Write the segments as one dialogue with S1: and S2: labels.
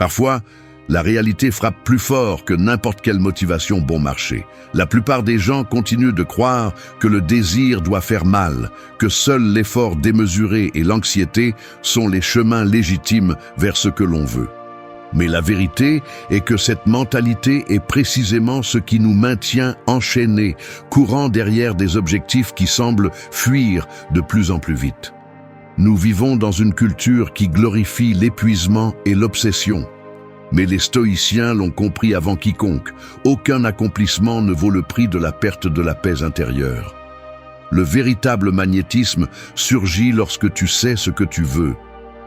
S1: Parfois, la réalité frappe plus fort que n'importe quelle motivation bon marché. La plupart des gens continuent de croire que le désir doit faire mal, que seul l'effort démesuré et l'anxiété sont les chemins légitimes vers ce que l'on veut. Mais la vérité est que cette mentalité est précisément ce qui nous maintient enchaînés, courant derrière des objectifs qui semblent fuir de plus en plus vite. Nous vivons dans une culture qui glorifie l'épuisement et l'obsession. Mais les stoïciens l'ont compris avant quiconque. Aucun accomplissement ne vaut le prix de la perte de la paix intérieure. Le véritable magnétisme surgit lorsque tu sais ce que tu veux,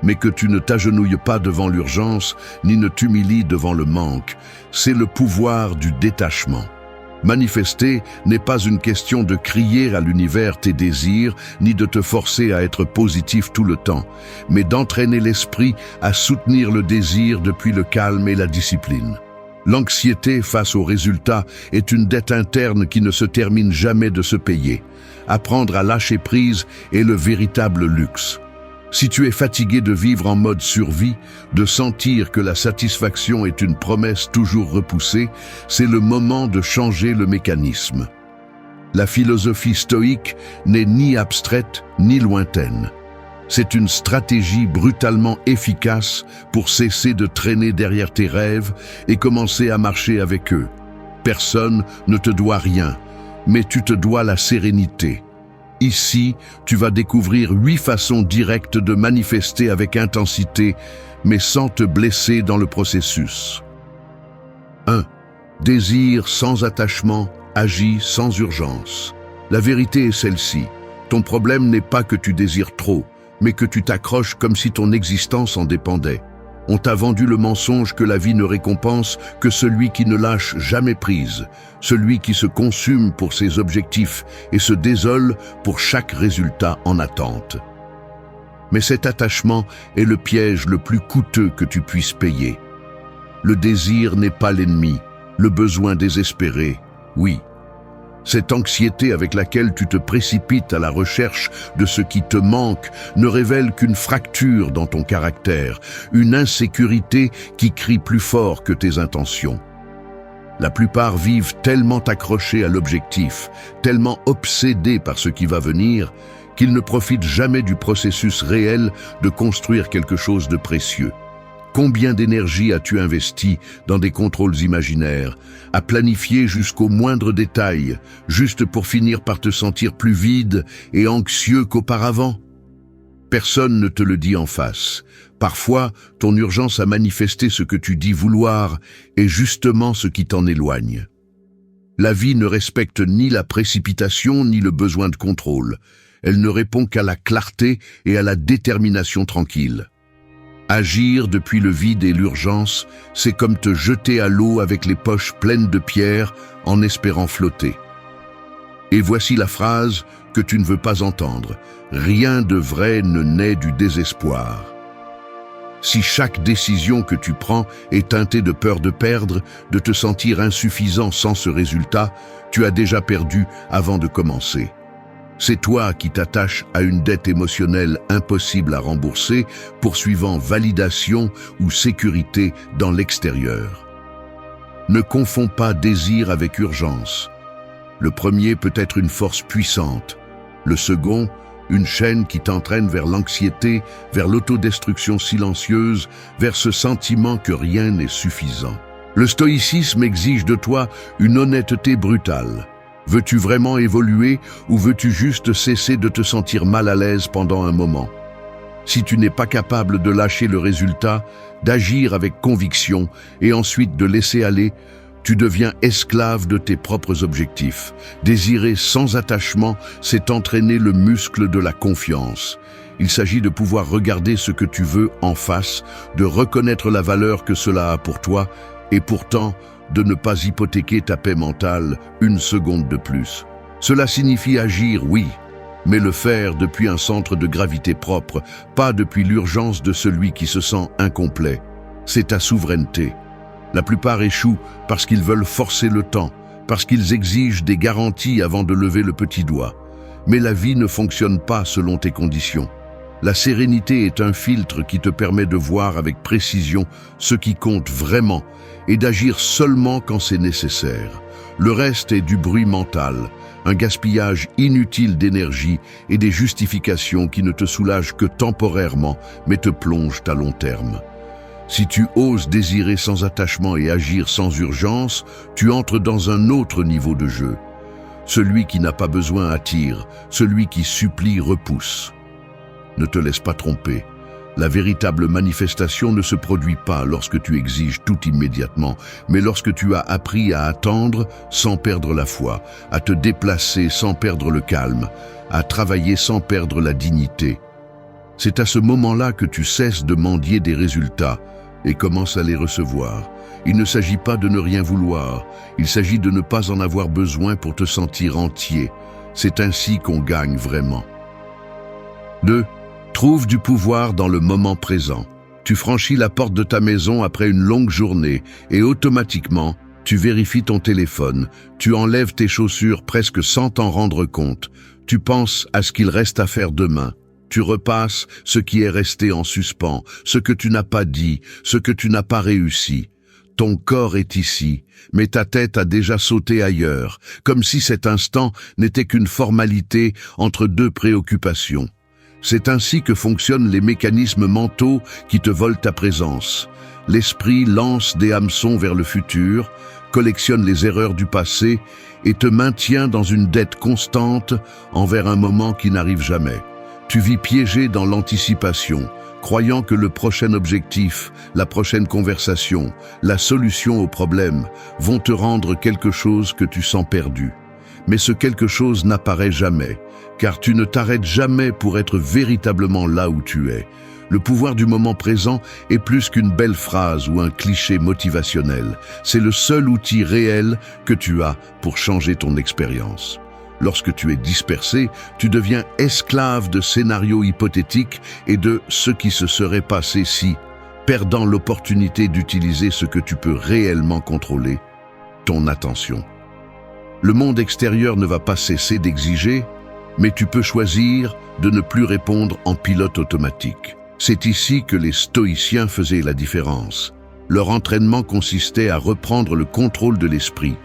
S1: mais que tu ne t'agenouilles pas devant l'urgence, ni ne t'humilies devant le manque. C'est le pouvoir du détachement. Manifester n'est pas une question de crier à l'univers tes désirs, ni de te forcer à être positif tout le temps, mais d'entraîner l'esprit à soutenir le désir depuis le calme et la discipline. L'anxiété face aux résultats est une dette interne qui ne se termine jamais de se payer. Apprendre à lâcher prise est le véritable luxe. Si tu es fatigué de vivre en mode survie, de sentir que la satisfaction est une promesse toujours repoussée, c'est le moment de changer le mécanisme. La philosophie stoïque n'est ni abstraite ni lointaine. C'est une stratégie brutalement efficace pour cesser de traîner derrière tes rêves et commencer à marcher avec eux. Personne ne te doit rien, mais tu te dois la sérénité. Ici, tu vas découvrir 8 façons directes de manifester avec intensité, mais sans te blesser dans le processus. 1. Désir sans attachement, agis sans urgence. La vérité est celle-ci. Ton problème n'est pas que tu désires trop, mais que tu t'accroches comme si ton existence en dépendait. On t'a vendu le mensonge que la vie ne récompense que celui qui ne lâche jamais prise, celui qui se consume pour ses objectifs et se désole pour chaque résultat en attente. Mais cet attachement est le piège le plus coûteux que tu puisses payer. Le désir n'est pas l'ennemi, le besoin désespéré, oui. Cette anxiété avec laquelle tu te précipites à la recherche de ce qui te manque ne révèle qu'une fracture dans ton caractère, une insécurité qui crie plus fort que tes intentions. La plupart vivent tellement accrochés à l'objectif, tellement obsédés par ce qui va venir, qu'ils ne profitent jamais du processus réel de construire quelque chose de précieux. Combien d'énergie as-tu investi dans des contrôles imaginaires, à planifier jusqu'au moindre détail, juste pour finir par te sentir plus vide et anxieux qu'auparavant? Personne ne te le dit en face. Parfois, ton urgence à manifester ce que tu dis vouloir est justement ce qui t'en éloigne. La vie ne respecte ni la précipitation ni le besoin de contrôle. Elle ne répond qu'à la clarté et à la détermination tranquille. Agir depuis le vide et l'urgence, c'est comme te jeter à l'eau avec les poches pleines de pierres en espérant flotter. Et voici la phrase que tu ne veux pas entendre. Rien de vrai ne naît du désespoir. Si chaque décision que tu prends est teintée de peur de perdre, de te sentir insuffisant sans ce résultat, tu as déjà perdu avant de commencer. C'est toi qui t'attaches à une dette émotionnelle impossible à rembourser, poursuivant validation ou sécurité dans l'extérieur. Ne confonds pas désir avec urgence. Le premier peut être une force puissante. Le second, une chaîne qui t'entraîne vers l'anxiété, vers l'autodestruction silencieuse, vers ce sentiment que rien n'est suffisant. Le stoïcisme exige de toi une honnêteté brutale. Veux-tu vraiment évoluer ou veux-tu juste cesser de te sentir mal à l'aise pendant un moment? Si tu n'es pas capable de lâcher le résultat, d'agir avec conviction et ensuite de laisser aller, tu deviens esclave de tes propres objectifs. Désirer sans attachement, c'est entraîner le muscle de la confiance. Il s'agit de pouvoir regarder ce que tu veux en face, de reconnaître la valeur que cela a pour toi et pourtant, de ne pas hypothéquer ta paix mentale une seconde de plus. Cela signifie agir, oui, mais le faire depuis un centre de gravité propre, pas depuis l'urgence de celui qui se sent incomplet. C'est ta souveraineté. La plupart échouent parce qu'ils veulent forcer le temps, parce qu'ils exigent des garanties avant de lever le petit doigt. Mais la vie ne fonctionne pas selon tes conditions. La sérénité est un filtre qui te permet de voir avec précision ce qui compte vraiment et d'agir seulement quand c'est nécessaire. Le reste est du bruit mental, un gaspillage inutile d'énergie et des justifications qui ne te soulagent que temporairement, mais te plongent à long terme. Si tu oses désirer sans attachement et agir sans urgence, tu entres dans un autre niveau de jeu. Celui qui n'a pas besoin attire, celui qui supplie repousse. Ne te laisse pas tromper. La véritable manifestation ne se produit pas lorsque tu exiges tout immédiatement, mais lorsque tu as appris à attendre sans perdre la foi, à te déplacer sans perdre le calme, à travailler sans perdre la dignité. C'est à ce moment-là que tu cesses de mendier des résultats et commences à les recevoir. Il ne s'agit pas de ne rien vouloir, il s'agit de ne pas en avoir besoin pour te sentir entier. C'est ainsi qu'on gagne vraiment. 2. Trouve du pouvoir dans le moment présent. Tu franchis la porte de ta maison après une longue journée et automatiquement, tu vérifies ton téléphone, tu enlèves tes chaussures presque sans t'en rendre compte, tu penses à ce qu'il reste à faire demain. Tu repasses ce qui est resté en suspens, ce que tu n'as pas dit, ce que tu n'as pas réussi. Ton corps est ici, mais ta tête a déjà sauté ailleurs, comme si cet instant n'était qu'une formalité entre deux préoccupations. C'est ainsi que fonctionnent les mécanismes mentaux qui te volent ta présence. L'esprit lance des hameçons vers le futur, collectionne les erreurs du passé et te maintient dans une dette constante envers un moment qui n'arrive jamais. Tu vis piégé dans l'anticipation, croyant que le prochain objectif, la prochaine conversation, la solution au problème vont te rendre quelque chose que tu sens perdu. Mais ce quelque chose n'apparaît jamais, car tu ne t'arrêtes jamais pour être véritablement là où tu es. Le pouvoir du moment présent est plus qu'une belle phrase ou un cliché motivationnel. C'est le seul outil réel que tu as pour changer ton expérience. Lorsque tu es dispersé, tu deviens esclave de scénarios hypothétiques et de ce qui se serait passé si, perdant l'opportunité d'utiliser ce que tu peux réellement contrôler, ton attention. Le monde extérieur ne va pas cesser d'exiger, mais tu peux choisir de ne plus répondre en pilote automatique. C'est ici que les stoïciens faisaient la différence. Leur entraînement consistait à reprendre le contrôle de l'esprit,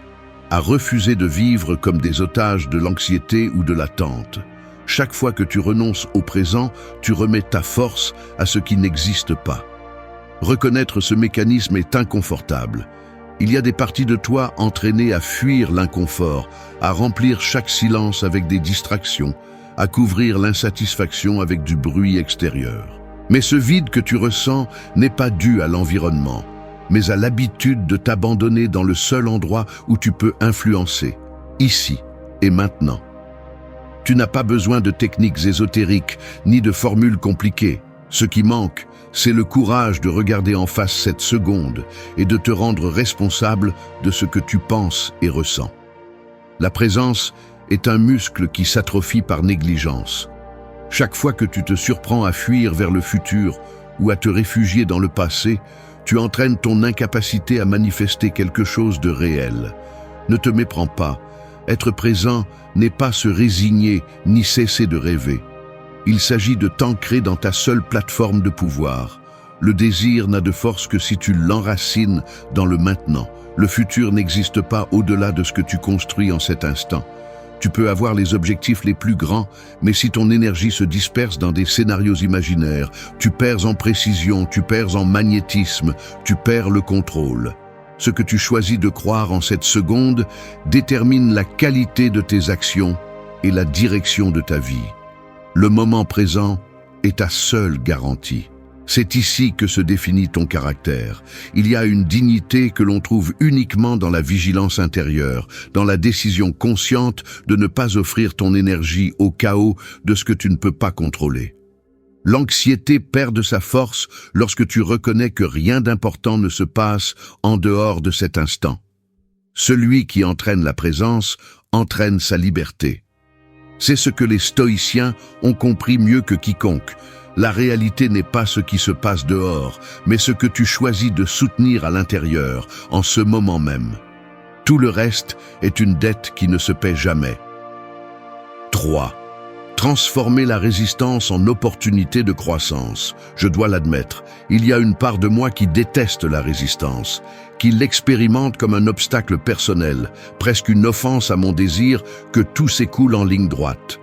S1: à refuser de vivre comme des otages de l'anxiété ou de l'attente. Chaque fois que tu renonces au présent, tu remets ta force à ce qui n'existe pas. Reconnaître ce mécanisme est inconfortable. Il y a des parties de toi entraînées à fuir l'inconfort, à remplir chaque silence avec des distractions, à couvrir l'insatisfaction avec du bruit extérieur. Mais ce vide que tu ressens n'est pas dû à l'environnement, mais à l'habitude de t'abandonner dans le seul endroit où tu peux influencer, ici et maintenant. Tu n'as pas besoin de techniques ésotériques ni de formules compliquées. Ce qui manque, c'est le courage de regarder en face cette seconde et de te rendre responsable de ce que tu penses et ressens. La présence est un muscle qui s'atrophie par négligence. Chaque fois que tu te surprends à fuir vers le futur ou à te réfugier dans le passé, tu entraînes ton incapacité à manifester quelque chose de réel. Ne te méprends pas. Être présent n'est pas se résigner ni cesser de rêver. Il s'agit de t'ancrer dans ta seule plateforme de pouvoir. Le désir n'a de force que si tu l'enracines dans le maintenant. Le futur n'existe pas au-delà de ce que tu construis en cet instant. Tu peux avoir les objectifs les plus grands, mais si ton énergie se disperse dans des scénarios imaginaires, tu perds en précision, tu perds en magnétisme, tu perds le contrôle. Ce que tu choisis de croire en cette seconde détermine la qualité de tes actions et la direction de ta vie. Le moment présent est ta seule garantie. C'est ici que se définit ton caractère. Il y a une dignité que l'on trouve uniquement dans la vigilance intérieure, dans la décision consciente de ne pas offrir ton énergie au chaos de ce que tu ne peux pas contrôler. L'anxiété perd de sa force lorsque tu reconnais que rien d'important ne se passe en dehors de cet instant. Celui qui entraîne la présence entraîne sa liberté. C'est ce que les stoïciens ont compris mieux que quiconque. La réalité n'est pas ce qui se passe dehors, mais ce que tu choisis de soutenir à l'intérieur, en ce moment même. Tout le reste est une dette qui ne se paie jamais. 3. Transformer la résistance en opportunité de croissance. Je dois l'admettre, il y a une part de moi qui déteste la résistance, qui l'expérimente comme un obstacle personnel, presque une offense à mon désir que tout s'écoule en ligne droite.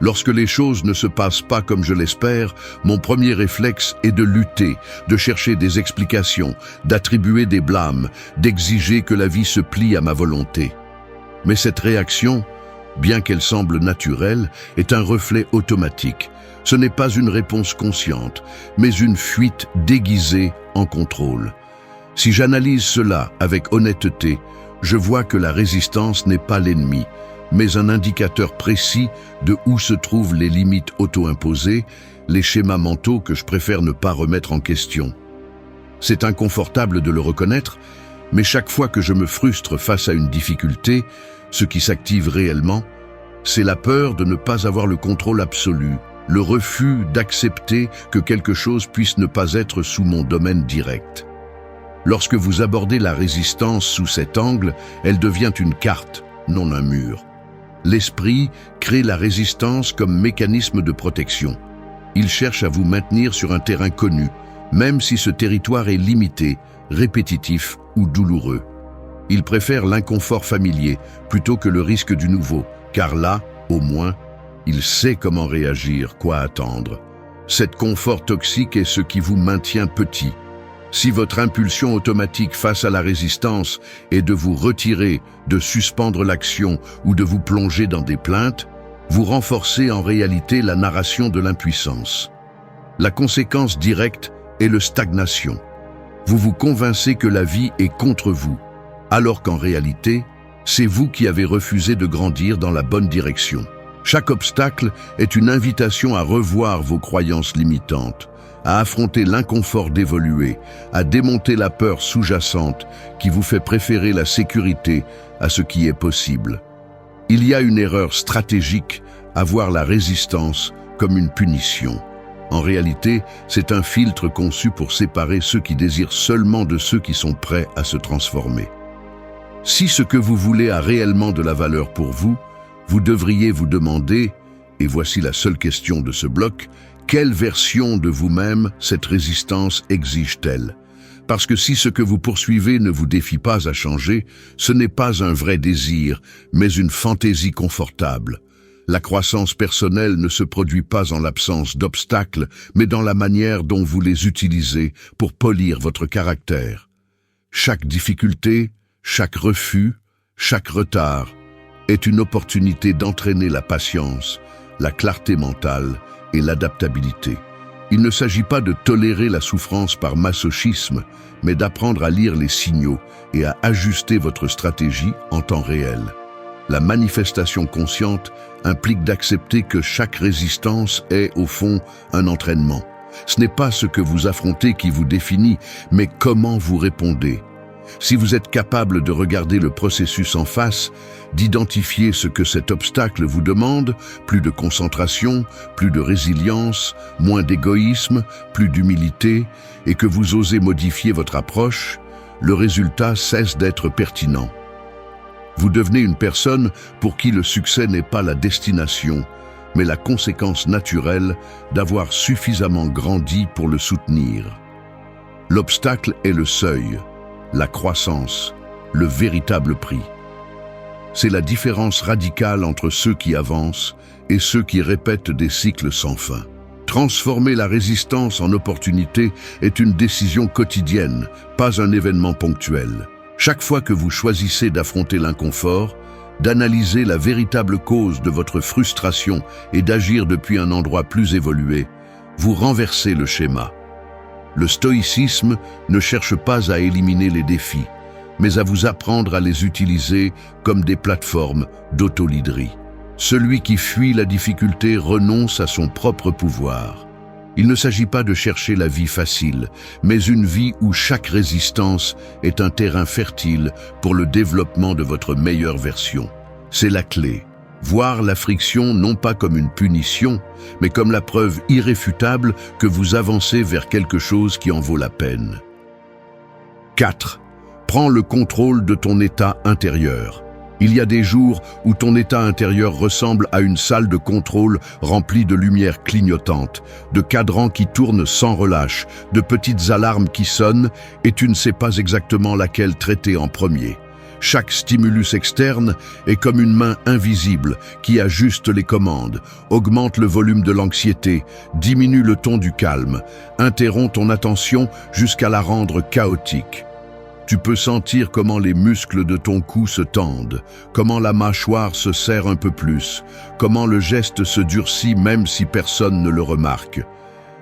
S1: Lorsque les choses ne se passent pas comme je l'espère, mon premier réflexe est de lutter, de chercher des explications, d'attribuer des blâmes, d'exiger que la vie se plie à ma volonté. Mais cette réaction, bien qu'elle semble naturelle, est un reflet automatique. Ce n'est pas une réponse consciente, mais une fuite déguisée en contrôle. Si j'analyse cela avec honnêteté, je vois que la résistance n'est pas l'ennemi, mais un indicateur précis de où se trouvent les limites auto-imposées, les schémas mentaux que je préfère ne pas remettre en question. C'est inconfortable de le reconnaître, mais chaque fois que je me frustre face à une difficulté, ce qui s'active réellement, c'est la peur de ne pas avoir le contrôle absolu, le refus d'accepter que quelque chose puisse ne pas être sous mon domaine direct. Lorsque vous abordez la résistance sous cet angle, elle devient une carte, non un mur. L'esprit crée la résistance comme mécanisme de protection. Il cherche à vous maintenir sur un terrain connu, même si ce territoire est limité, répétitif ou douloureux. Il préfère l'inconfort familier plutôt que le risque du nouveau, car là, au moins, il sait comment réagir, quoi attendre. Cet confort toxique est ce qui vous maintient petit. Si votre impulsion automatique face à la résistance est de vous retirer, de suspendre l'action ou de vous plonger dans des plaintes, vous renforcez en réalité la narration de l'impuissance. La conséquence directe est le stagnation. Vous vous convainquez que la vie est contre vous, alors qu'en réalité, c'est vous qui avez refusé de grandir dans la bonne direction. Chaque obstacle est une invitation à revoir vos croyances limitantes, à affronter l'inconfort d'évoluer, à démonter la peur sous-jacente qui vous fait préférer la sécurité à ce qui est possible. Il y a une erreur stratégique à voir la résistance comme une punition. En réalité, c'est un filtre conçu pour séparer ceux qui désirent seulement de ceux qui sont prêts à se transformer. Si ce que vous voulez a réellement de la valeur pour vous, vous devriez vous demander, et voici la seule question de ce bloc, quelle version de vous-même cette résistance exige-t-elle? Parce que si ce que vous poursuivez ne vous défie pas à changer, ce n'est pas un vrai désir, mais une fantaisie confortable. La croissance personnelle ne se produit pas en l'absence d'obstacles, mais dans la manière dont vous les utilisez pour polir votre caractère. Chaque difficulté, chaque refus, chaque retard est une opportunité d'entraîner la patience, la clarté mentale et l'adaptabilité. Il ne s'agit pas de tolérer la souffrance par masochisme, mais d'apprendre à lire les signaux et à ajuster votre stratégie en temps réel. La manifestation consciente implique d'accepter que chaque résistance est, au fond, un entraînement. Ce n'est pas ce que vous affrontez qui vous définit, mais comment vous répondez. Si vous êtes capable de regarder le processus en face, d'identifier ce que cet obstacle vous demande, plus de concentration, plus de résilience, moins d'égoïsme, plus d'humilité, et que vous osez modifier votre approche, le résultat cesse d'être pertinent. Vous devenez une personne pour qui le succès n'est pas la destination, mais la conséquence naturelle d'avoir suffisamment grandi pour le soutenir. L'obstacle est le seuil, la croissance, le véritable prix. C'est la différence radicale entre ceux qui avancent et ceux qui répètent des cycles sans fin. Transformer la résistance en opportunité est une décision quotidienne, pas un événement ponctuel. Chaque fois que vous choisissez d'affronter l'inconfort, d'analyser la véritable cause de votre frustration et d'agir depuis un endroit plus évolué, vous renversez le schéma. Le stoïcisme ne cherche pas à éliminer les défis, mais à vous apprendre à les utiliser comme des plateformes d'auto-leaderie. Celui qui fuit la difficulté renonce à son propre pouvoir. Il ne s'agit pas de chercher la vie facile, mais une vie où chaque résistance est un terrain fertile pour le développement de votre meilleure version. C'est la clé. Voir la friction non pas comme une punition, mais comme la preuve irréfutable que vous avancez vers quelque chose qui en vaut la peine. 4. Prends le contrôle de ton état intérieur. Il y a des jours où ton état intérieur ressemble à une salle de contrôle remplie de lumières clignotantes, de cadrans qui tournent sans relâche, de petites alarmes qui sonnent et tu ne sais pas exactement laquelle traiter en premier. Chaque stimulus externe est comme une main invisible qui ajuste les commandes, augmente le volume de l'anxiété, diminue le ton du calme, interrompt ton attention jusqu'à la rendre chaotique. Tu peux sentir comment les muscles de ton cou se tendent, comment la mâchoire se serre un peu plus, comment le geste se durcit même si personne ne le remarque.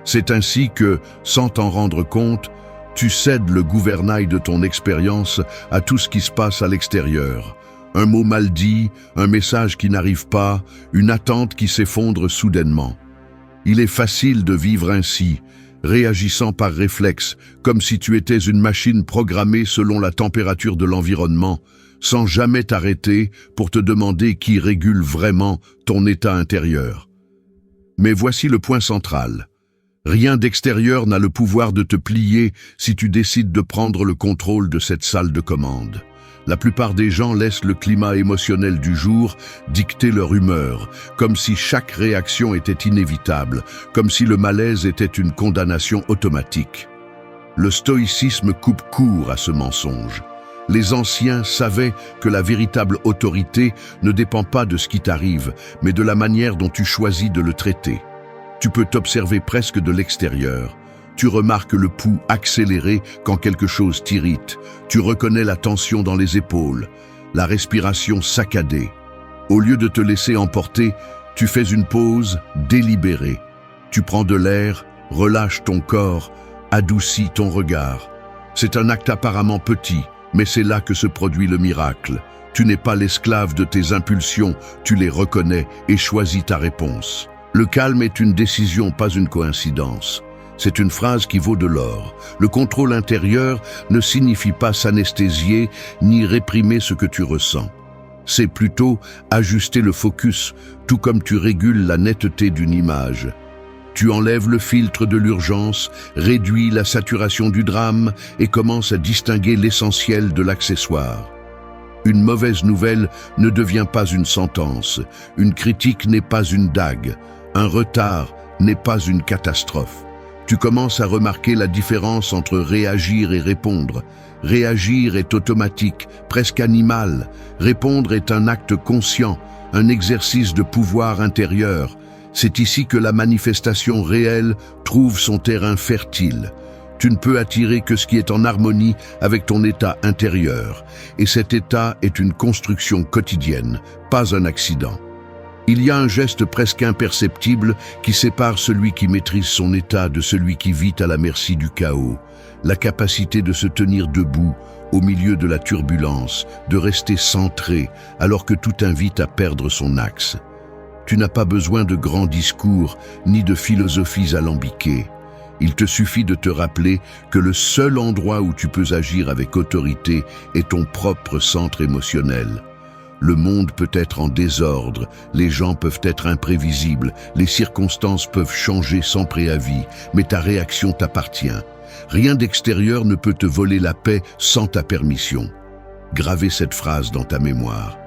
S1: C'est ainsi que, sans t'en rendre compte, tu cèdes le gouvernail de ton expérience à tout ce qui se passe à l'extérieur. Un mot mal dit, un message qui n'arrive pas, une attente qui s'effondre soudainement. Il est facile de vivre ainsi, réagissant par réflexe, comme si tu étais une machine programmée selon la température de l'environnement, sans jamais t'arrêter pour te demander qui régule vraiment ton état intérieur. Mais voici le point central. Rien d'extérieur n'a le pouvoir de te plier si tu décides de prendre le contrôle de cette salle de commande. La plupart des gens laissent le climat émotionnel du jour dicter leur humeur, comme si chaque réaction était inévitable, comme si le malaise était une condamnation automatique. Le stoïcisme coupe court à ce mensonge. Les anciens savaient que la véritable autorité ne dépend pas de ce qui t'arrive, mais de la manière dont tu choisis de le traiter. Tu peux t'observer presque de l'extérieur. Tu remarques le pouls accéléré quand quelque chose t'irrite. Tu reconnais la tension dans les épaules, la respiration saccadée. Au lieu de te laisser emporter, tu fais une pause délibérée. Tu prends de l'air, relâches ton corps, adoucis ton regard. C'est un acte apparemment petit, mais c'est là que se produit le miracle. Tu n'es pas l'esclave de tes impulsions, tu les reconnais et choisis ta réponse. Le calme est une décision, pas une coïncidence. C'est une phrase qui vaut de l'or. Le contrôle intérieur ne signifie pas s'anesthésier ni réprimer ce que tu ressens. C'est plutôt ajuster le focus, tout comme tu régules la netteté d'une image. Tu enlèves le filtre de l'urgence, réduis la saturation du drame et commences à distinguer l'essentiel de l'accessoire. Une mauvaise nouvelle ne devient pas une sentence, une critique n'est pas une dague, un retard n'est pas une catastrophe. Tu commences à remarquer la différence entre réagir et répondre. Réagir est automatique, presque animal. Répondre est un acte conscient, un exercice de pouvoir intérieur. C'est ici que la manifestation réelle trouve son terrain fertile. Tu ne peux attirer que ce qui est en harmonie avec ton état intérieur. Et cet état est une construction quotidienne, pas un accident. Il y a un geste presque imperceptible qui sépare celui qui maîtrise son état de celui qui vit à la merci du chaos. La capacité de se tenir debout au milieu de la turbulence, de rester centré alors que tout invite à perdre son axe. Tu n'as pas besoin de grands discours ni de philosophies alambiquées. Il te suffit de te rappeler que le seul endroit où tu peux agir avec autorité est ton propre centre émotionnel. Le monde peut être en désordre, les gens peuvent être imprévisibles, les circonstances peuvent changer sans préavis, mais ta réaction t'appartient. Rien d'extérieur ne peut te voler la paix sans ta permission. Gravez cette phrase dans ta mémoire.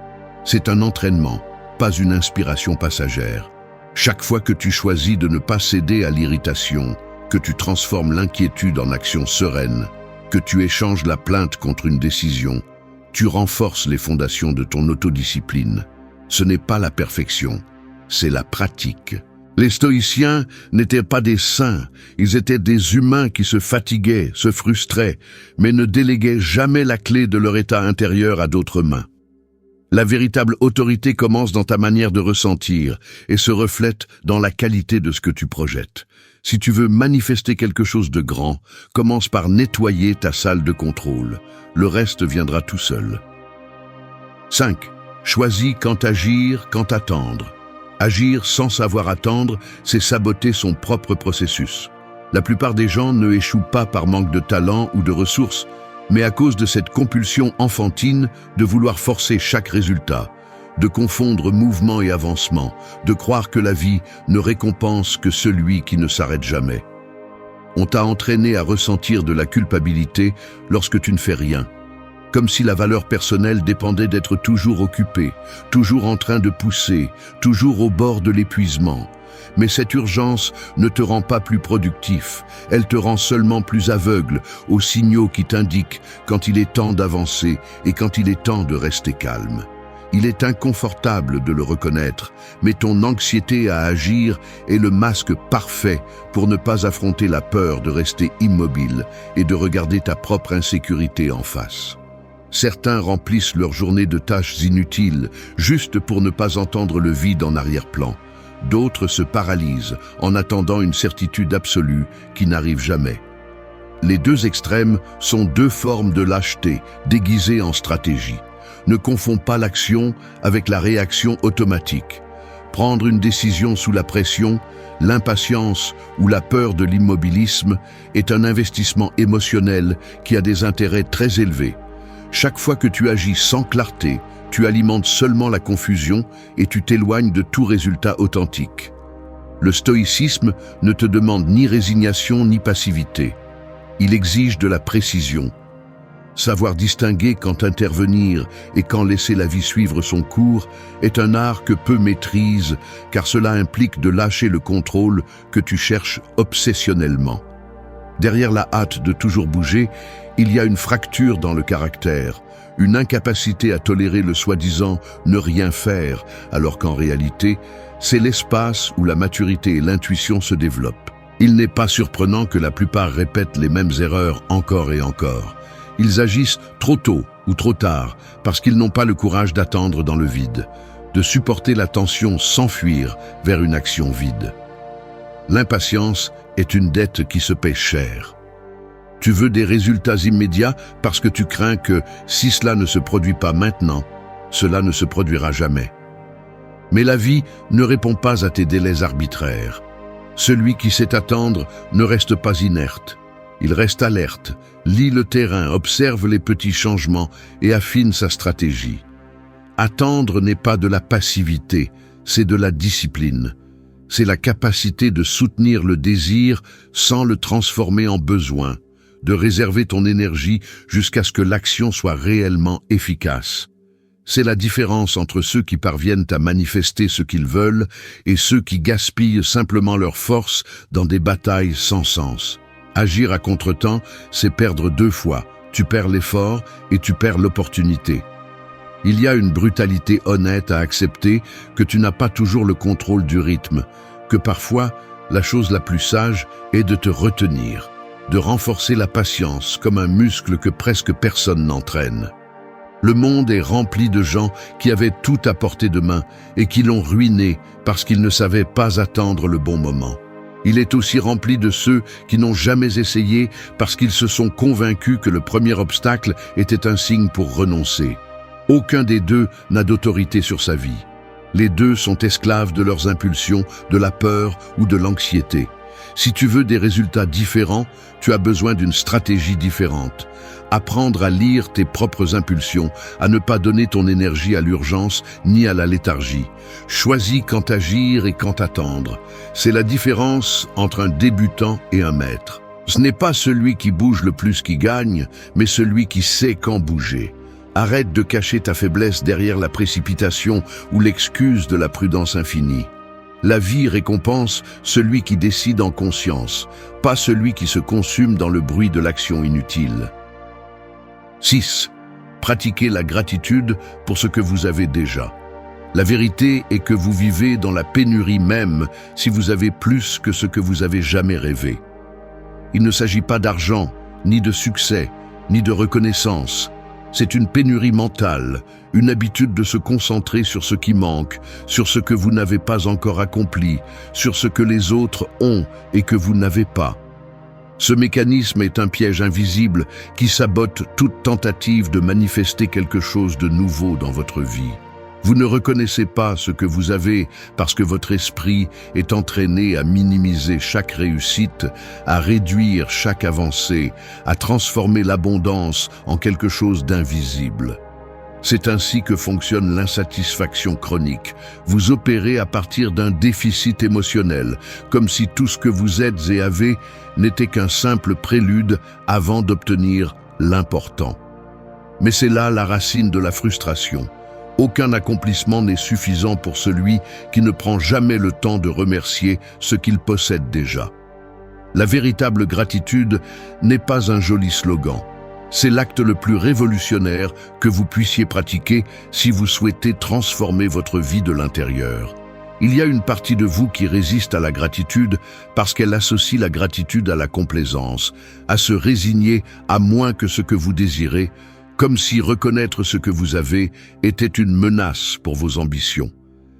S1: C'est un entraînement, pas une inspiration passagère. Chaque fois que tu choisis de ne pas céder à l'irritation, que tu transformes l'inquiétude en action sereine, que tu échanges la plainte contre une décision, tu renforces les fondations de ton autodiscipline. Ce n'est pas la perfection, c'est la pratique. Les stoïciens n'étaient pas des saints, ils étaient des humains qui se fatiguaient, se frustraient, mais ne déléguaient jamais la clé de leur état intérieur à d'autres mains. La véritable autorité commence dans ta manière de ressentir et se reflète dans la qualité de ce que tu projettes. Si tu veux manifester quelque chose de grand, commence par nettoyer ta salle de contrôle. Le reste viendra tout seul. 5. Choisis quand agir, quand attendre. Agir sans savoir attendre, c'est saboter son propre processus. La plupart des gens ne échouent pas par manque de talent ou de ressources, mais à cause de cette compulsion enfantine de vouloir forcer chaque résultat, de confondre mouvement et avancement, de croire que la vie ne récompense que celui qui ne s'arrête jamais. On t'a entraîné à ressentir de la culpabilité lorsque tu ne fais rien. comme si la valeur personnelle dépendait d'être toujours occupé, toujours en train de pousser, toujours au bord de l'épuisement. Mais cette urgence ne te rend pas plus productif, elle te rend seulement plus aveugle aux signaux qui t'indiquent quand il est temps d'avancer et quand il est temps de rester calme. Il est inconfortable de le reconnaître, mais ton anxiété à agir est le masque parfait pour ne pas affronter la peur de rester immobile et de regarder ta propre insécurité en face. Certains remplissent leur journée de tâches inutiles juste pour ne pas entendre le vide en arrière-plan. D'autres se paralysent en attendant une certitude absolue qui n'arrive jamais. Les deux extrêmes sont deux formes de lâcheté déguisées en stratégie. Ne confonds pas l'action avec la réaction automatique. Prendre une décision sous la pression, l'impatience ou la peur de l'immobilisme est un investissement émotionnel qui a des intérêts très élevés. Chaque fois que tu agis sans clarté, tu alimentes seulement la confusion et tu t'éloignes de tout résultat authentique. Le stoïcisme ne te demande ni résignation ni passivité. Il exige de la précision. Savoir distinguer quand intervenir et quand laisser la vie suivre son cours est un art que peu maîtrisent, car cela implique de lâcher le contrôle que tu cherches obsessionnellement. Derrière la hâte de toujours bouger, il y a une fracture dans le caractère, une incapacité à tolérer le soi-disant ne rien faire, alors qu'en réalité, c'est l'espace où la maturité et l'intuition se développent. Il n'est pas surprenant que la plupart répètent les mêmes erreurs encore et encore. Ils agissent trop tôt ou trop tard parce qu'ils n'ont pas le courage d'attendre dans le vide, de supporter la tension sans fuir vers une action vide. L'impatience est une dette qui se paie cher. Tu veux des résultats immédiats parce que tu crains que, si cela ne se produit pas maintenant, cela ne se produira jamais. Mais la vie ne répond pas à tes délais arbitraires. Celui qui sait attendre ne reste pas inerte. Il reste alerte, lit le terrain, observe les petits changements et affine sa stratégie. Attendre n'est pas de la passivité, c'est de la discipline. C'est la capacité de soutenir le désir sans le transformer en besoin, de réserver ton énergie jusqu'à ce que l'action soit réellement efficace. C'est la différence entre ceux qui parviennent à manifester ce qu'ils veulent et ceux qui gaspillent simplement leur force dans des batailles sans sens. Agir à contretemps, c'est perdre deux fois. Tu perds l'effort et tu perds l'opportunité. Il y a une brutalité honnête à accepter que tu n'as pas toujours le contrôle du rythme, que parfois, la chose la plus sage est de te retenir, de renforcer la patience comme un muscle que presque personne n'entraîne. Le monde est rempli de gens qui avaient tout à portée de main et qui l'ont ruiné parce qu'ils ne savaient pas attendre le bon moment. Il est aussi rempli de ceux qui n'ont jamais essayé parce qu'ils se sont convaincus que le premier obstacle était un signe pour renoncer. Aucun des deux n'a d'autorité sur sa vie. Les deux sont esclaves de leurs impulsions, de la peur ou de l'anxiété. Si tu veux des résultats différents, tu as besoin d'une stratégie différente. Apprendre à lire tes propres impulsions, à ne pas donner ton énergie à l'urgence ni à la léthargie. Choisis quand agir et quand attendre. C'est la différence entre un débutant et un maître. Ce n'est pas celui qui bouge le plus qui gagne, mais celui qui sait quand bouger. Arrête de cacher ta faiblesse derrière la précipitation ou l'excuse de la prudence infinie. La vie récompense celui qui décide en conscience, pas celui qui se consume dans le bruit de l'action inutile. 6. Pratiquez la gratitude pour ce que vous avez déjà. La vérité est que vous vivez dans la pénurie même si vous avez plus que ce que vous avez jamais rêvé. Il ne s'agit pas d'argent, ni de succès, ni de reconnaissance. C'est une pénurie mentale, une habitude de se concentrer sur ce qui manque, sur ce que vous n'avez pas encore accompli, sur ce que les autres ont et que vous n'avez pas. Ce mécanisme est un piège invisible qui sabote toute tentative de manifester quelque chose de nouveau dans votre vie. Vous ne reconnaissez pas ce que vous avez parce que votre esprit est entraîné à minimiser chaque réussite, à réduire chaque avancée, à transformer l'abondance en quelque chose d'invisible. C'est ainsi que fonctionne l'insatisfaction chronique. Vous opérez à partir d'un déficit émotionnel, comme si tout ce que vous êtes et avez n'était qu'un simple prélude avant d'obtenir l'important. Mais c'est là la racine de la frustration. Aucun accomplissement n'est suffisant pour celui qui ne prend jamais le temps de remercier ce qu'il possède déjà. La véritable gratitude n'est pas un joli slogan. C'est l'acte le plus révolutionnaire que vous puissiez pratiquer si vous souhaitez transformer votre vie de l'intérieur. Il y a une partie de vous qui résiste à la gratitude parce qu'elle associe la gratitude à la complaisance, à se résigner à moins que ce que vous désirez, comme si reconnaître ce que vous avez était une menace pour vos ambitions.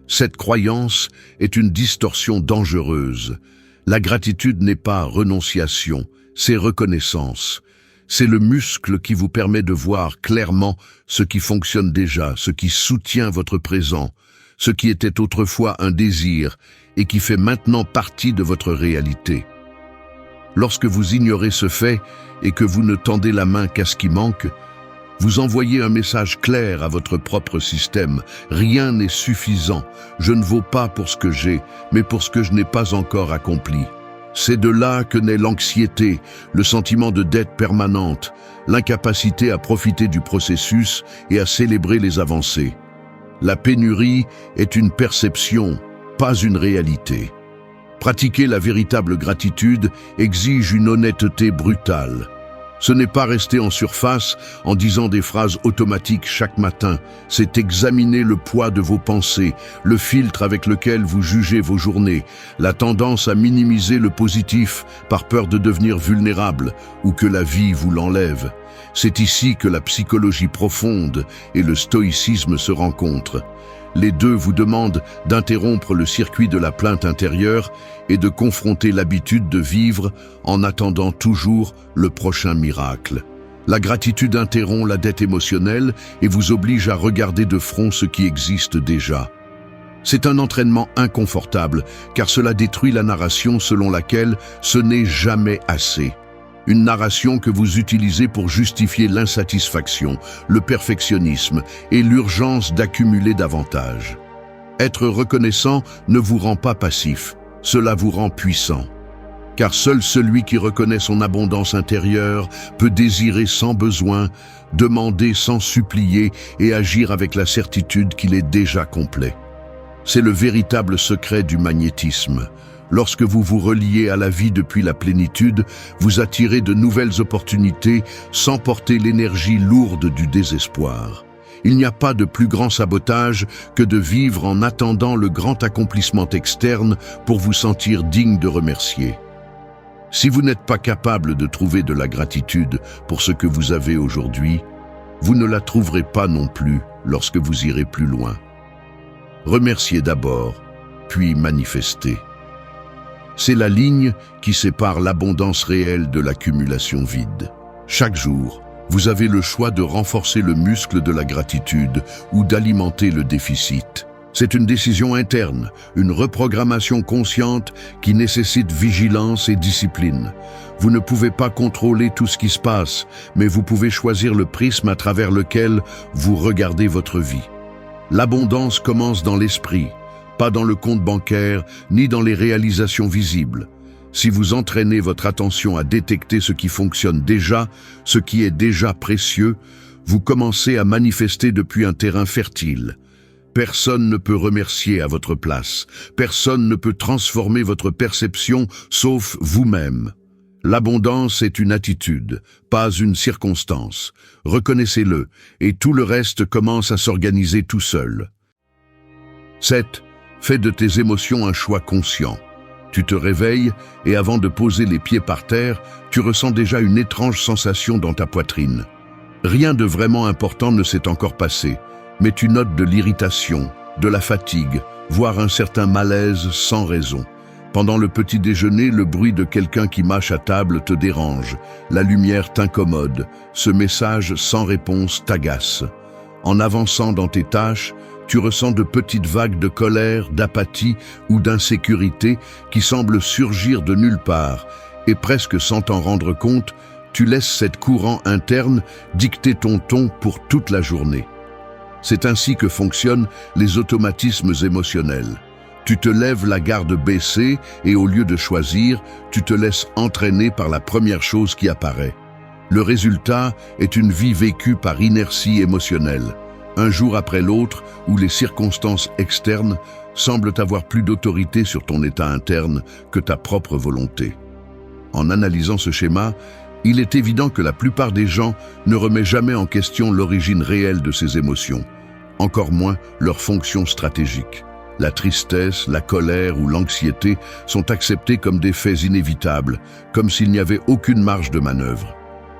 S1: Cette croyance est une distorsion dangereuse. La gratitude n'est pas renonciation, c'est reconnaissance. C'est le muscle qui vous permet de voir clairement ce qui fonctionne déjà, ce qui soutient votre présent, ce qui était autrefois un désir et qui fait maintenant partie de votre réalité. Lorsque vous ignorez ce fait et que vous ne tendez la main qu'à ce qui manque, vous envoyez un message clair à votre propre système. Rien n'est suffisant. Je ne vaux pas pour ce que j'ai, mais pour ce que je n'ai pas encore accompli. C'est de là que naît l'anxiété, le sentiment de dette permanente, l'incapacité à profiter du processus et à célébrer les avancées. La pénurie est une perception, pas une réalité. Pratiquer la véritable gratitude exige une honnêteté brutale. Ce n'est pas rester en surface en disant des phrases automatiques chaque matin, c'est examiner le poids de vos pensées, le filtre avec lequel vous jugez vos journées, la tendance à minimiser le positif par peur de devenir vulnérable ou que la vie vous l'enlève. C'est ici que la psychologie profonde et le stoïcisme se rencontrent. Les deux vous demandent d'interrompre le circuit de la plainte intérieure et de confronter l'habitude de vivre en attendant toujours le prochain miracle. La gratitude interrompt la dette émotionnelle et vous oblige à regarder de front ce qui existe déjà. C'est un entraînement inconfortable car cela détruit la narration selon laquelle ce n'est jamais assez. Une narration que vous utilisez pour justifier l'insatisfaction, le perfectionnisme et l'urgence d'accumuler davantage. Être reconnaissant ne vous rend pas passif, cela vous rend puissant. Car seul celui qui reconnaît son abondance intérieure peut désirer sans besoin, demander sans supplier et agir avec la certitude qu'il est déjà complet. C'est le véritable secret du magnétisme. Lorsque vous vous reliez à la vie depuis la plénitude, vous attirez de nouvelles opportunités sans porter l'énergie lourde du désespoir. Il n'y a pas de plus grand sabotage que de vivre en attendant le grand accomplissement externe pour vous sentir digne de remercier. Si vous n'êtes pas capable de trouver de la gratitude pour ce que vous avez aujourd'hui, vous ne la trouverez pas non plus lorsque vous irez plus loin. Remerciez d'abord, puis manifestez. C'est la ligne qui sépare l'abondance réelle de l'accumulation vide. Chaque jour, vous avez le choix de renforcer le muscle de la gratitude ou d'alimenter le déficit. C'est une décision interne, une reprogrammation consciente qui nécessite vigilance et discipline. Vous ne pouvez pas contrôler tout ce qui se passe, mais vous pouvez choisir le prisme à travers lequel vous regardez votre vie. L'abondance commence dans l'esprit, pas dans le compte bancaire, ni dans les réalisations visibles. Si vous entraînez votre attention à détecter ce qui fonctionne déjà, ce qui est déjà précieux, vous commencez à manifester depuis un terrain fertile. Personne ne peut remercier à votre place. Personne ne peut transformer votre perception sauf vous-même. L'abondance est une attitude, pas une circonstance. Reconnaissez-le, et tout le reste commence à s'organiser tout seul. 7. Fais de tes émotions un choix conscient. Tu te réveilles et avant de poser les pieds par terre, tu ressens déjà une étrange sensation dans ta poitrine. Rien de vraiment important ne s'est encore passé, mais tu notes de l'irritation, de la fatigue, voire un certain malaise sans raison. Pendant le petit déjeuner, le bruit de quelqu'un qui mâche à table te dérange, la lumière t'incommode, ce message sans réponse t'agace. En avançant dans tes tâches, tu ressens de petites vagues de colère, d'apathie ou d'insécurité qui semblent surgir de nulle part, et presque sans t'en rendre compte, tu laisses cette courant interne dicter ton ton pour toute la journée. C'est ainsi que fonctionnent les automatismes émotionnels. Tu te lèves la garde baissée et au lieu de choisir, tu te laisses entraîner par la première chose qui apparaît. Le résultat est une vie vécue par inertie émotionnelle, un jour après l'autre où les circonstances externes semblent avoir plus d'autorité sur ton état interne que ta propre volonté. En analysant ce schéma, il est évident que la plupart des gens ne remet jamais en question l'origine réelle de ces émotions, encore moins leur fonction stratégique. La tristesse, la colère ou l'anxiété sont acceptés comme des faits inévitables, comme s'il n'y avait aucune marge de manœuvre.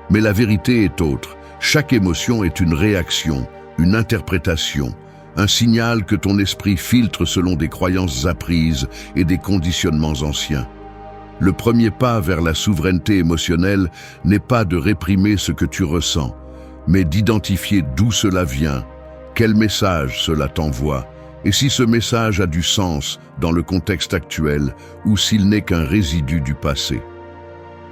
S1: Mais la vérité est autre. Chaque émotion est une réaction, une interprétation, un signal que ton esprit filtre selon des croyances apprises et des conditionnements anciens. Le premier pas vers la souveraineté émotionnelle n'est pas de réprimer ce que tu ressens, mais d'identifier d'où cela vient, quel message cela t'envoie, et si ce message a du sens dans le contexte actuel ou s'il n'est qu'un résidu du passé.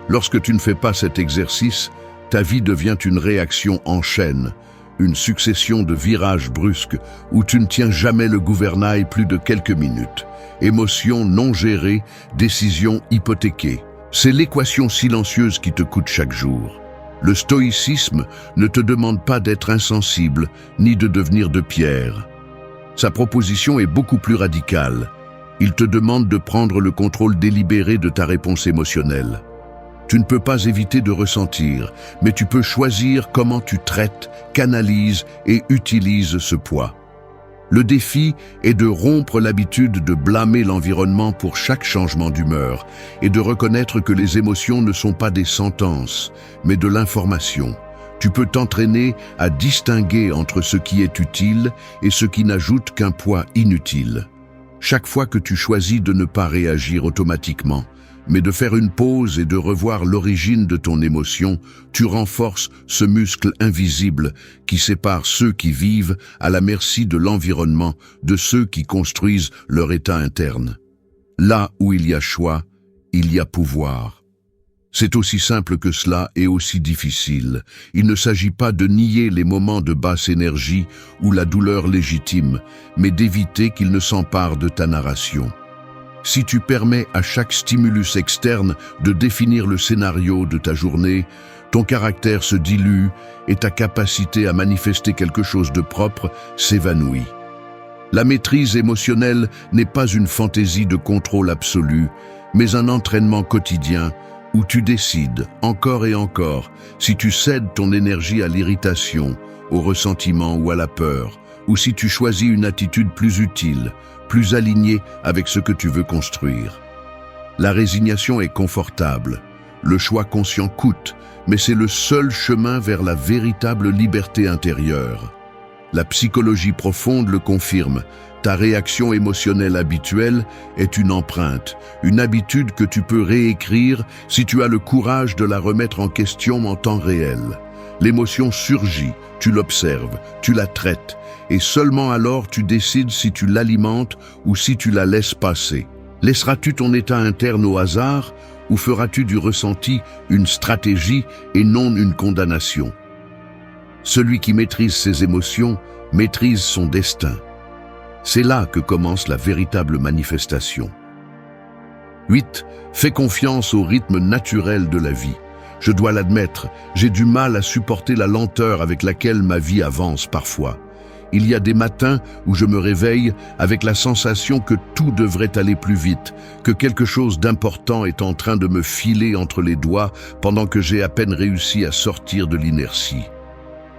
S1: Lorsque tu ne fais pas cet exercice, ta vie devient une réaction en chaîne, une succession de virages brusques où tu ne tiens jamais le gouvernail plus de quelques minutes. Émotions non gérées, décisions hypothéquées. C'est l'équation silencieuse qui te coûte chaque jour. Le stoïcisme ne te demande pas d'être insensible, ni de devenir de pierre. Sa proposition est beaucoup plus radicale. Il te demande de prendre le contrôle délibéré de ta réponse émotionnelle. Tu ne peux pas éviter de ressentir, mais tu peux choisir comment tu traites, canalises et utilises ce poids. Le défi est de rompre l'habitude de blâmer l'environnement pour chaque changement d'humeur et de reconnaître que les émotions ne sont pas des sentences, mais de l'information. Tu peux t'entraîner à distinguer entre ce qui est utile et ce qui n'ajoute qu'un poids inutile. Chaque fois que tu choisis de ne pas réagir automatiquement, mais de faire une pause et de revoir l'origine de ton émotion, tu renforces ce muscle invisible qui sépare ceux qui vivent à la merci de l'environnement de ceux qui construisent leur état interne. Là où il y a choix, il y a pouvoir. C'est aussi simple que cela et aussi difficile. Il ne s'agit pas de nier les moments de basse énergie ou la douleur légitime, mais d'éviter qu'ils ne s'emparent de ta narration. Si tu permets à chaque stimulus externe de définir le scénario de ta journée, ton caractère se dilue et ta capacité à manifester quelque chose de propre s'évanouit. La maîtrise émotionnelle n'est pas une fantaisie de contrôle absolu, mais un entraînement quotidien où tu décides, encore et encore, si tu cèdes ton énergie à l'irritation, au ressentiment ou à la peur, ou si tu choisis une attitude plus utile, plus alignée avec ce que tu veux construire. La résignation est confortable, le choix conscient coûte, mais c'est le seul chemin vers la véritable liberté intérieure. La psychologie profonde le confirme. Ta réaction émotionnelle habituelle est une empreinte, une habitude que tu peux réécrire si tu as le courage de la remettre en question en temps réel. L'émotion surgit, tu l'observes, tu la traites, et seulement alors tu décides si tu l'alimentes ou si tu la laisses passer. Laisseras-tu ton état interne au hasard ou feras-tu du ressenti une stratégie et non une condamnation? Celui qui maîtrise ses émotions maîtrise son destin. C'est là que commence la véritable manifestation. 8. Fais confiance au rythme naturel de la vie. Je dois l'admettre, j'ai du mal à supporter la lenteur avec laquelle ma vie avance parfois. Il y a des matins où je me réveille avec la sensation que tout devrait aller plus vite, que quelque chose d'important est en train de me filer entre les doigts pendant que j'ai à peine réussi à sortir de l'inertie.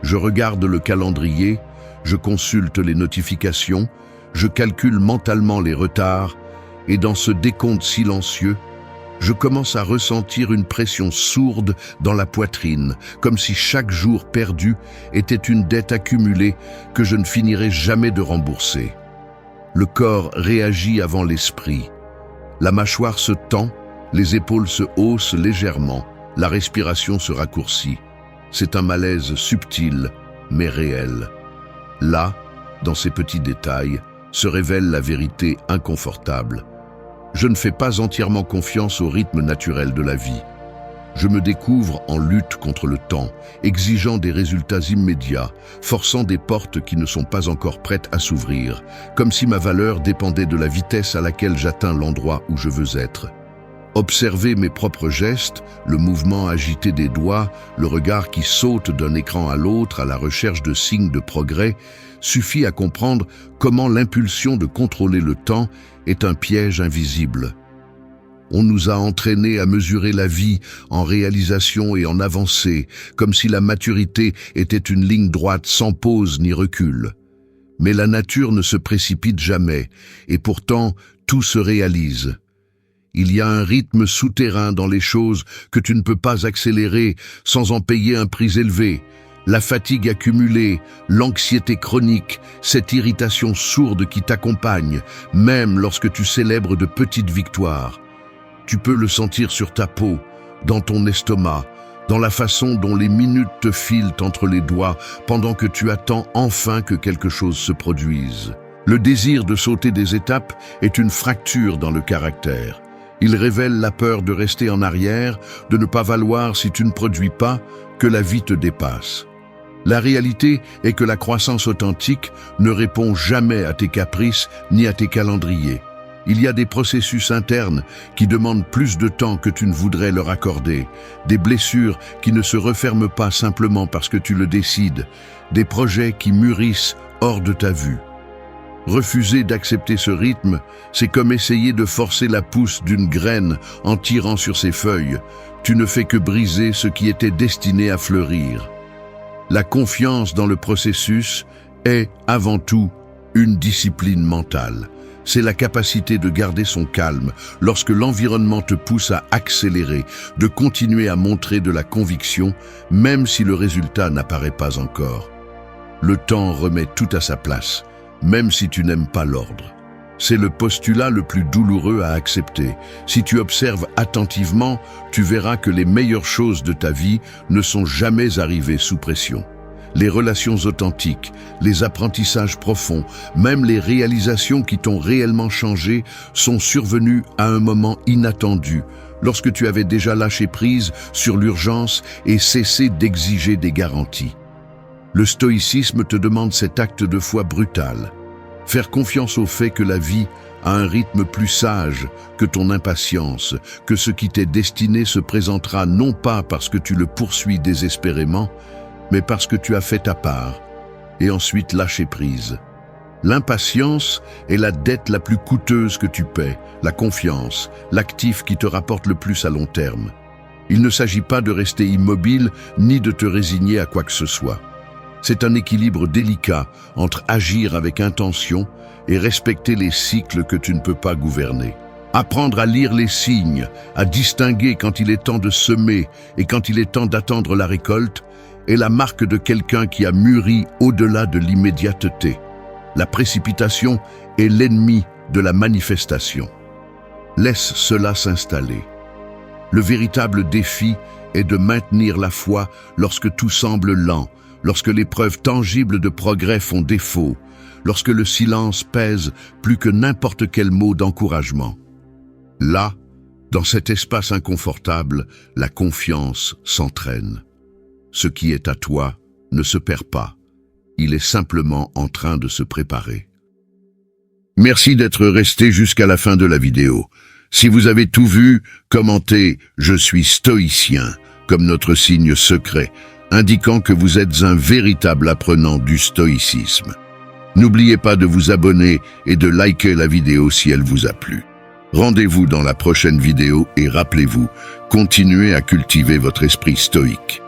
S1: Je regarde le calendrier, je consulte les notifications, je calcule mentalement les retards, et dans ce décompte silencieux, je commence à ressentir une pression sourde dans la poitrine, comme si chaque jour perdu était une dette accumulée que je ne finirais jamais de rembourser. Le corps réagit avant l'esprit. La mâchoire se tend, les épaules se haussent légèrement, la respiration se raccourcit. C'est un malaise subtil, mais réel. Là, dans ces petits détails, se révèle la vérité inconfortable. Je ne fais pas entièrement confiance au rythme naturel de la vie. Je me découvre en lutte contre le temps, exigeant des résultats immédiats, forçant des portes qui ne sont pas encore prêtes à s'ouvrir, comme si ma valeur dépendait de la vitesse à laquelle j'atteins l'endroit où je veux être. Observer mes propres gestes, le mouvement agité des doigts, le regard qui saute d'un écran à l'autre à la recherche de signes de progrès, suffit à comprendre comment l'impulsion de contrôler le temps est un piège invisible. On nous a entraînés à mesurer la vie en réalisation et en avancée, comme si la maturité était une ligne droite sans pause ni recul. Mais la nature ne se précipite jamais, et pourtant tout se réalise. Il y a un rythme souterrain dans les choses que tu ne peux pas accélérer sans en payer un prix élevé. La fatigue accumulée, l'anxiété chronique, cette irritation sourde qui t'accompagne, même lorsque tu célèbres de petites victoires. Tu peux le sentir sur ta peau, dans ton estomac, dans la façon dont les minutes te filent entre les doigts pendant que tu attends enfin que quelque chose se produise. Le désir de sauter des étapes est une fracture dans le caractère. Il révèle la peur de rester en arrière, de ne pas valoir si tu ne produis pas, que la vie te dépasse. La réalité est que la croissance authentique ne répond jamais à tes caprices ni à tes calendriers. Il y a des processus internes qui demandent plus de temps que tu ne voudrais leur accorder, des blessures qui ne se referment pas simplement parce que tu le décides, des projets qui mûrissent hors de ta vue. Refuser d'accepter ce rythme, c'est comme essayer de forcer la pousse d'une graine en tirant sur ses feuilles. Tu ne fais que briser ce qui était destiné à fleurir. La confiance dans le processus est, avant tout, une discipline mentale. C'est la capacité de garder son calme lorsque l'environnement te pousse à accélérer, de continuer à montrer de la conviction, même si le résultat n'apparaît pas encore. Le temps remet tout à sa place, même si tu n'aimes pas l'ordre. C'est le postulat le plus douloureux à accepter. Si tu observes attentivement, tu verras que les meilleures choses de ta vie ne sont jamais arrivées sous pression. Les relations authentiques, les apprentissages profonds, même les réalisations qui t'ont réellement changé sont survenus à un moment inattendu, lorsque tu avais déjà lâché prise sur l'urgence et cessé d'exiger des garanties. Le stoïcisme te demande cet acte de foi brutal. Faire confiance au fait que la vie a un rythme plus sage que ton impatience, que ce qui t'est destiné se présentera non pas parce que tu le poursuis désespérément, mais parce que tu as fait ta part, et ensuite lâcher prise. L'impatience est la dette la plus coûteuse que tu paies, la confiance, l'actif qui te rapporte le plus à long terme. Il ne s'agit pas de rester immobile ni de te résigner à quoi que ce soit. C'est un équilibre délicat entre agir avec intention et respecter les cycles que tu ne peux pas gouverner. Apprendre à lire les signes, à distinguer quand il est temps de semer et quand il est temps d'attendre la récolte, est la marque de quelqu'un qui a mûri au-delà de l'immédiateté. La précipitation est l'ennemi de la manifestation. Laisse cela s'installer. Le véritable défi est de maintenir la foi lorsque tout semble lent, lorsque les preuves tangibles de progrès font défaut, lorsque le silence pèse plus que n'importe quel mot d'encouragement. Là, dans cet espace inconfortable, la confiance s'entraîne. Ce qui est à toi ne se perd pas. Il est simplement en train de se préparer. Merci d'être resté jusqu'à la fin de la vidéo. Si vous avez tout vu, commentez « Je suis stoïcien » comme notre signe secret, indiquant que vous êtes un véritable apprenant du stoïcisme. N'oubliez pas de vous abonner et de liker la vidéo si elle vous a plu. Rendez-vous dans la prochaine vidéo et rappelez-vous, continuez à cultiver votre esprit stoïque.